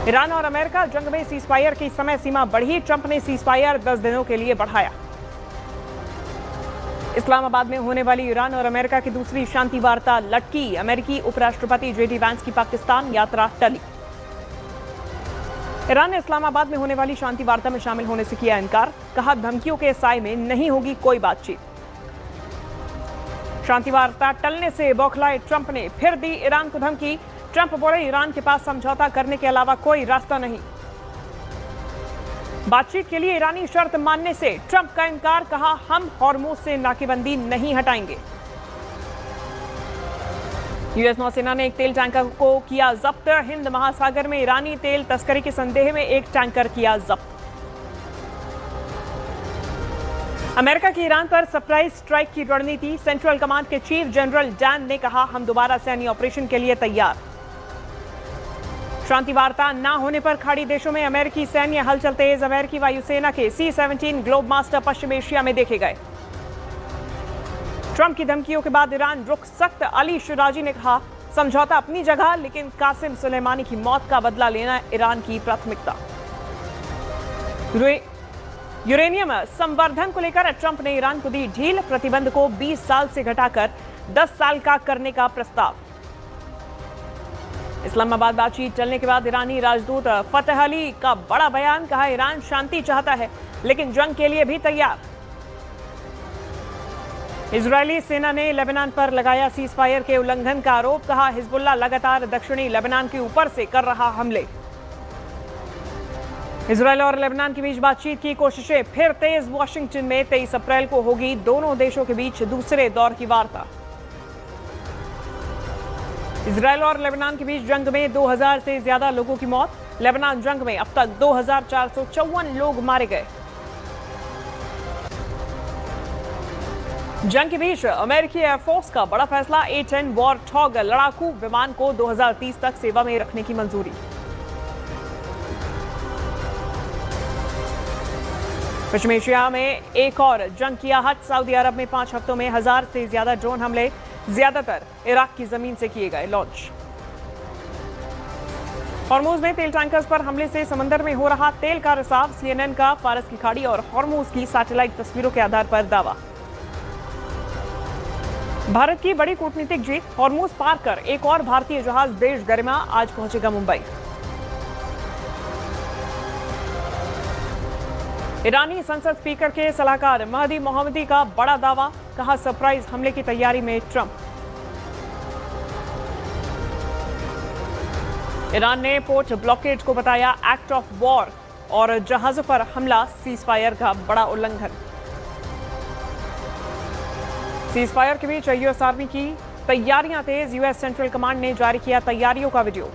Iran और America जंग में सीजफायर की समय सीमा बढ़ी। ट्रंप ने सीजफायर 10 दिनों के लिए बढ़ाया। इस्लामाबाद में होने वाली ईरान और अमेरिका की दूसरी शांति वार्ता लटकी। अमेरिकी उपराष्ट्रपति जेडी वैंस की पाकिस्तान यात्रा टली। ईरान ने इस्लामाबाद में होने वाली शांति वार्ता में शामिल होने से किया इनकार। कहा, धमकियों के साए में नहीं होगी कोई बातचीत। शांति वार्ता टलने से बौखलाए ट्रंप ने फिर दी ईरान को धमकी। ट्रंप बोले, ईरान के पास समझौता करने के अलावा कोई रास्ता नहीं। बातचीत के लिए ईरानी शर्त मानने से ट्रंप का इनकार। कहा, हम हॉर्मुज से नाकेबंदी नहीं हटाएंगे। यूएस नौसेना ने एक तेल टैंकर को किया जब्त। हिंद महासागर में ईरानी तेल तस्करी के संदेह में एक टैंकर किया जब्त। अमेरिका की ईरान पर सरप्राइज स्ट्राइक की रणनीति। सेंट्रल कमांड के चीफ जनरल डैन ने कहा, हम दोबारा सैन्य ऑपरेशन के लिए तैयार। शांति वार्ता न होने पर खाड़ी देशों में अमेरिकी सैन्य हलचल तेज। अमेरिकी वायुसेना के C-17 ग्लोब मास्टर पश्चिम एशिया में देखे गए। ट्रंप की धमकियों के बाद ईरान रुख सख्त। अली शिराजी ने कहा, समझौता अपनी जगह, लेकिन कासिम सुलेमानी की मौत का बदला लेना ईरान की प्राथमिकता। यूरेनियम संवर्धन को लेकर ट्रंप ने ईरान को दी ढील। प्रतिबंध को 20 साल से घटाकर 10 साल का करने का प्रस्ताव। इस्लामाबाद बातचीत चलने के बाद ईरानी राजदूत फतह अली का बड़ा बयान। कहा, ईरान शांति चाहता है लेकिन जंग के लिए भी तैयार। इजरायली सेना ने लेबनान पर लगाया सीजफायर के उल्लंघन का आरोप। कहा, हिजबुल्लाह लगातार दक्षिणी लेबनान के ऊपर से कर रहा हमले। इजरायल और लेबनान के बीच बातचीत की कोशिशें फिर तेज। वॉशिंगटन में 23 अप्रैल को होगी दोनों देशों के बीच दूसरे दौर की वार्ता। इजरायल और लेबनान के बीच जंग में 2000 से ज्यादा लोगों की मौत। लेबनान जंग में अब तक 2454 लोग मारे गए। जंग के बीच अमेरिकी एयरफोर्स का बड़ा फैसला। A-10 वॉरथॉग लड़ाकू विमान को 2030 तक सेवा में रखने की मंजूरी। पश्चिम एशिया में एक और जंग की आहट। सऊदी अरब में 5 हफ्तों में 1000 से ज्यादा ड्रोन हमले, ज्यादातर इराक की जमीन से किए गए लॉन्च। हॉर्मुज में तेल टैंकर्स पर हमले से समंदर में हो रहा तेल का रिसाव। CNN का फारस की खाड़ी और हॉर्मुज की सैटेलाइट तस्वीरों के आधार पर दावा। भारत की बड़ी कूटनीतिक जीत। हॉर्मुज पार कर एक और भारतीय जहाज देश गरिमा आज पहुंचेगा मुंबई। ईरानी संसद स्पीकर के सलाहकार महदी मोहम्मदी का बड़ा दावा। कहा, सरप्राइज हमले की तैयारी में ट्रंप। ईरान ने पोर्ट ब्लॉकेड को बताया एक्ट ऑफ वॉर और जहाजों पर हमला सीजफायर का बड़ा उल्लंघन। सीजफायर के बीच यूएस आर्मी की तैयारियां तेज। यूएस सेंट्रल कमांड ने जारी किया तैयारियों का वीडियो।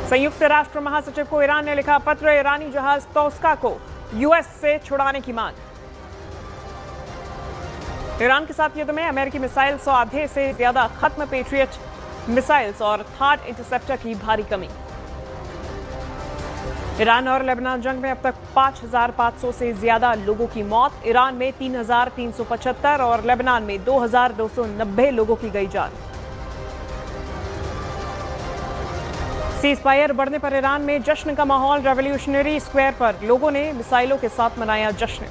संयुक्त राष्ट्र महासचिव को ईरान ने लिखा पत्र। ईरानी जहाज तोस्का को यूएस से छुड़ाने की मांग। ईरान के साथ युद्ध में अमेरिकी मिसाइल्स और आधे से ज्यादा खत्म। पेट्रियट मिसाइल्स और थार्ड इंटरसेप्टर की भारी कमी। ईरान और लेबनान जंग में अब तक 5500 से ज्यादा लोगों की मौत। ईरान में 3375 और लेबनान में 2290 लोगों की गई जान। सीजफायर बढ़ने पर ईरान में जश्न का माहौल। रेवोल्यूशनरी स्क्वायर पर लोगों ने मिसाइलों के साथ मनाया जश्न।